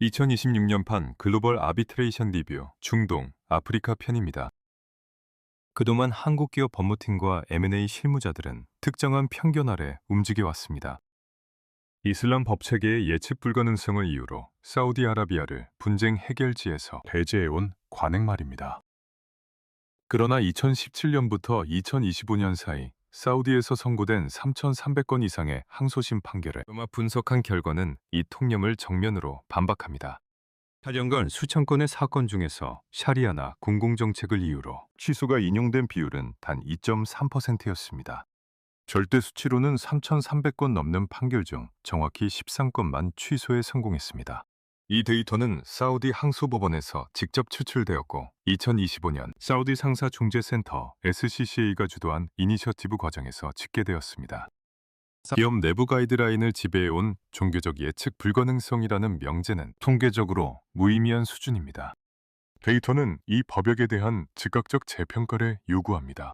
2026년판 글로벌 아비트레이션 리뷰 중동, 아프리카 편입니다. 그동안 한국 기업 법무팀과 M&A 실무자들은 특정한 편견 아래 움직여왔습니다. 이슬람 법체계의 예측 불가능성을 이유로 사우디아라비아를 분쟁 해결지에서 배제해온 관행 말입니다. 그러나 2017년부터 2025년 사이 사우디에서 선고된 3,300건 이상의 항소심 판결을 분석한 결과는 이 통념을 정면으로 반박합니다. 8년간 수천 건의 사건 중에서 샤리아나 공공정책을 이유로 취소가 인용된 비율은 단 2.3%였습니다. 절대 수치로는 3,300건 넘는 판결 중 정확히 13건만 취소에 성공했습니다. 이 데이터는 사우디 항소법원에서 직접 추출되었고 2025년 사우디 상사중재센터 SCCA가 주도한 이니셔티브 과정에서 집계되었습니다. 기업 내부 가이드라인을 지배해온 종교적 예측 불가능성이라는 명제는 통계적으로 무의미한 수준입니다. 데이터는 이 법역에 대한 즉각적 재평가를 요구합니다.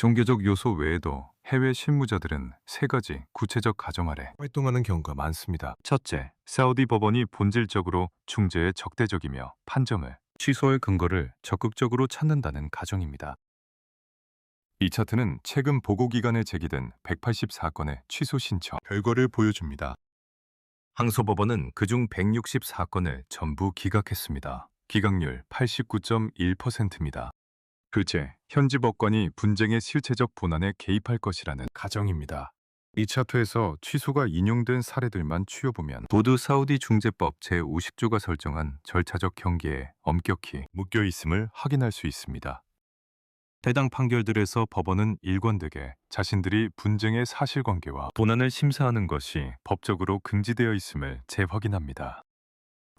종교적 요소 외에도 해외 실무자들은 세 가지 구체적 가정 아래 활동하는 경우가 많습니다. 첫째, 사우디 법원이 본질적으로 중재에 적대적이며 판정을 취소할 근거를 적극적으로 찾는다는 가정입니다. 이 차트는 최근 보고기관에 제기된 184건의 취소 신청 결과를 보여줍니다. 항소법원은 그중 164건을 전부 기각했습니다. 기각률 89.1%입니다. 둘째, 현지 법관이 분쟁의 실체적 본안에 개입할 것이라는 가정입니다. 이 차트에서 취소가 인용된 사례들만 추려보면 모두 사우디 중재법 제50조가 설정한 절차적 경계에 엄격히 묶여 있음을 확인할 수 있습니다. 해당 판결들에서 법원은 일관되게 자신들이 분쟁의 사실관계와 본안을 심사하는 것이 법적으로 금지되어 있음을 재확인합니다.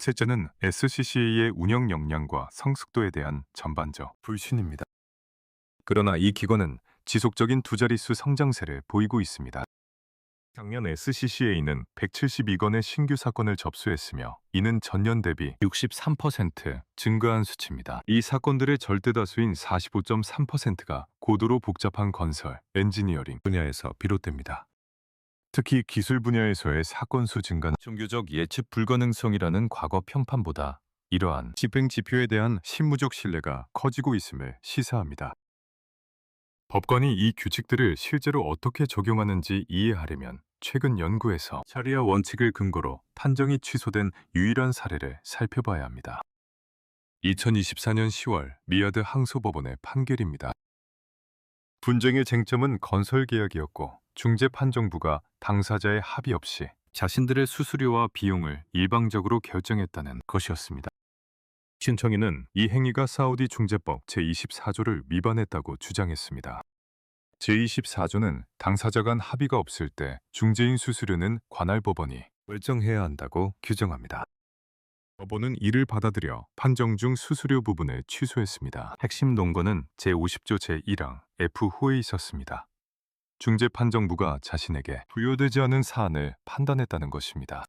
셋째는 SCCA의 운영 역량과 성숙도에 대한 전반적 불신입니다. 그러나 이 기관은 지속적인 두 자릿수 성장세를 보이고 있습니다. 작년 SCCA는 172건의 신규 사건을 접수했으며 이는 전년 대비 63% 증가한 수치입니다. 이 사건들의 절대 다수인 45.3%가 고도로 복잡한 건설, 엔지니어링 분야에서 비롯됩니다. 특히 기술 분야에서의 사건 수 증가는 종교적 예측 불가능성이라는 과거 평판보다 이러한 집행 지표에 대한 실무적 신뢰가 커지고 있음을 시사합니다. 법관이 이 규칙들을 실제로 어떻게 적용하는지 이해하려면 최근 연구에서 샤리아 원칙을 근거로 판정이 취소된 유일한 사례를 살펴봐야 합니다. 2024년 10월 미야드 항소법원의 판결입니다. 분쟁의 쟁점은 건설 계약이었고 중재판정부가 당사자의 합의 없이 자신들의 수수료와 비용을 일방적으로 결정했다는 것이었습니다. 신청인은 이 행위가 사우디 중재법 제24조를 위반했다고 주장했습니다. 제24조는 당사자 간 합의가 없을 때 중재인 수수료는 관할 법원이 결정해야 한다고 규정합니다. 법원은 이를 받아들여 판정 중 수수료 부분을 취소했습니다. 핵심 논거는 제50조 제1항 F호에 있었습니다. 중재판정부가 자신에게 부여되지 않은 사안을 판단했다는 것입니다.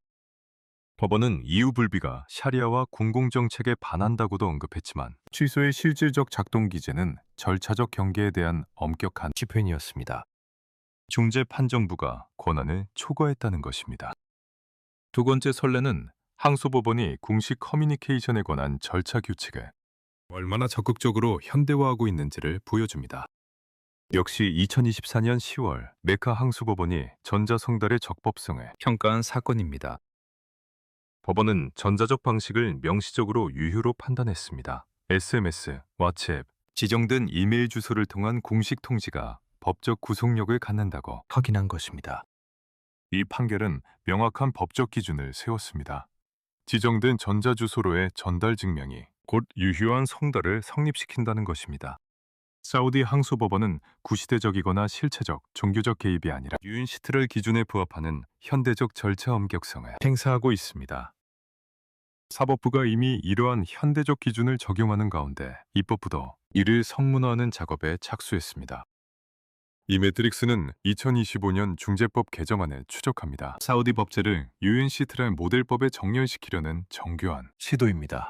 법원은 이유 불비가 샤리아와 공공정책에 반한다고도 언급했지만 취소의 실질적 작동 기제는 절차적 경계에 대한 엄격한 집행이었습니다. 중재판정부가 권한을 초과했다는 것입니다. 두 번째 선례는 항소법원이 공식 커뮤니케이션에 관한 절차 규칙을 얼마나 적극적으로 현대화하고 있는지를 보여줍니다. 역시 2024년 10월 메카 항소법원이 전자성달의 적법성을 평가한 사건입니다. 법원은 전자적 방식을 명시적으로 유효로 판단했습니다. SMS, 왓츠앱, 지정된 이메일 주소를 통한 공식 통지가 법적 구속력을 갖는다고 확인한 것입니다. 이 판결은 명확한 법적 기준을 세웠습니다. 지정된 전자주소로의 전달 증명이 곧 유효한 성달을 성립시킨다는 것입니다. 사우디 항소법원은 구시대적이거나 실체적, 종교적 개입이 아니라 유인시트럴 기준에 부합하는 현대적 절차 엄격성을 행사하고 있습니다. 사법부가 이미 이러한 현대적 기준을 적용하는 가운데 입법부도 이를 성문화하는 작업에 착수했습니다. 이 매트릭스는 2025년 중재법 개정안을 추적합니다. 사우디 법제를 UNCTRAL 모델법에 정렬시키려는 정교한 시도입니다.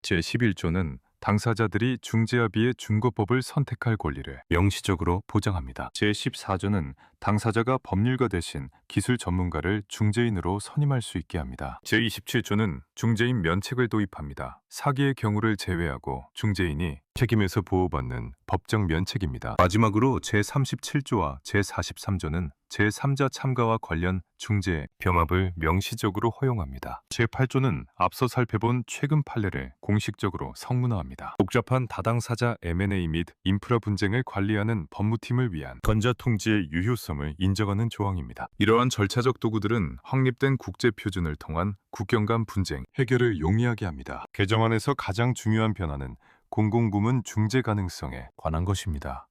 제11조는 당사자들이 중재합의의 중거법을 선택할 권리를 명시적으로 보장합니다. 제14조는 당사자가 법률가 대신 기술 전문가를 중재인으로 선임할 수 있게 합니다. 제27조는 중재인 면책을 도입합니다. 사기의 경우를 제외하고 중재인이 책임에서 보호받는 법적 면책입니다. 마지막으로 제37조와 제43조는 제3자 참가와 관련 중재, 병합을 명시적으로 허용합니다. 제8조는 앞서 살펴본 최근 판례를 공식적으로 성문화합니다. 복잡한 다당사자 M&A 및 인프라 분쟁을 관리하는 법무팀을 위한 전자통지의 유효성을 인정하는 조항입니다. 이러한 절차적 도구들은 확립된 국제표준을 통한 국경 간 분쟁 해결을 용이하게 합니다. 개정안에서 가장 중요한 변화는 공공부문 중재 가능성에 관한 것입니다.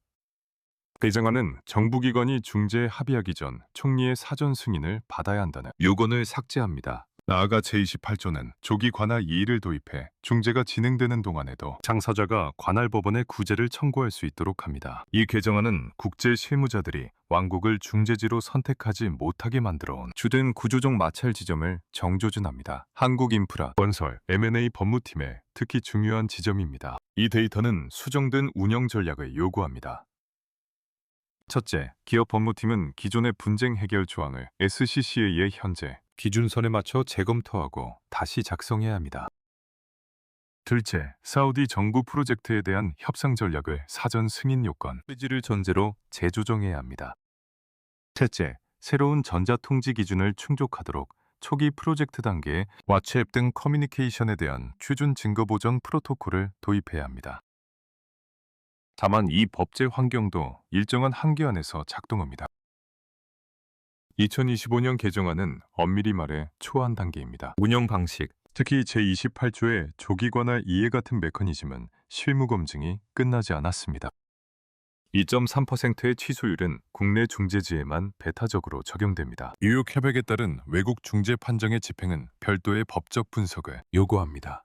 개정안은 정부기관이 중재에 합의하기 전 총리의 사전 승인을 받아야 한다는 요건을 삭제합니다. 나아가 제28조는 조기 관할 이의를 도입해 중재가 진행되는 동안에도 당사자가 관할 법원에 구제를 청구할 수 있도록 합니다. 이 개정안은 국제 실무자들이 왕국을 중재지로 선택하지 못하게 만들어온 주된 구조적 마찰 지점을 정조준합니다. 한국인프라, 건설, M&A 법무팀의 특히 중요한 지점입니다. 이 데이터는 수정된 운영 전략을 요구합니다. 첫째, 기업 법무팀은 기존의 분쟁 해결 조항을 SCCA의 현재 기준선에 맞춰 재검토하고 다시 작성해야 합니다. 둘째, 사우디 정부 프로젝트에 대한 협상 전략을 사전 승인 요건, 의지를 전제로 재조정해야 합니다. 셋째, 새로운 전자통지 기준을 충족하도록 초기 프로젝트 단계에 왓츠앱 등 커뮤니케이션에 대한 표준 증거 보정 프로토콜을 도입해야 합니다. 다만 이 법제 환경도 일정한 한계 안에서 작동합니다. 2025년 개정안은 엄밀히 말해 초안 단계입니다. 운영 방식, 특히 제28조의 조기 관할 이해 같은 메커니즘은 실무 검증이 끝나지 않았습니다. 2.3%의 취소율은 국내 중재지에만 배타적으로 적용됩니다. 뉴욕 협약에 따른 외국 중재 판정의 집행은 별도의 법적 분석을 요구합니다.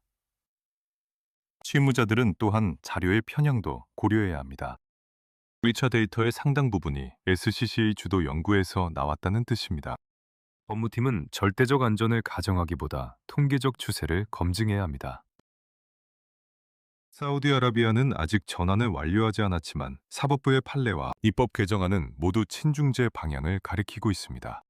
실무자들은 또한 자료의 편향도 고려해야 합니다. 1차 데이터의 상당 부분이 SCCA 주도 연구에서 나왔다는 뜻입니다. 법무팀은 절대적 안전을 가정하기보다 통계적 추세를 검증해야 합니다. 사우디아라비아는 아직 전환을 완료하지 않았지만 사법부의 판례와 입법 개정안은 모두 친중재 방향을 가리키고 있습니다.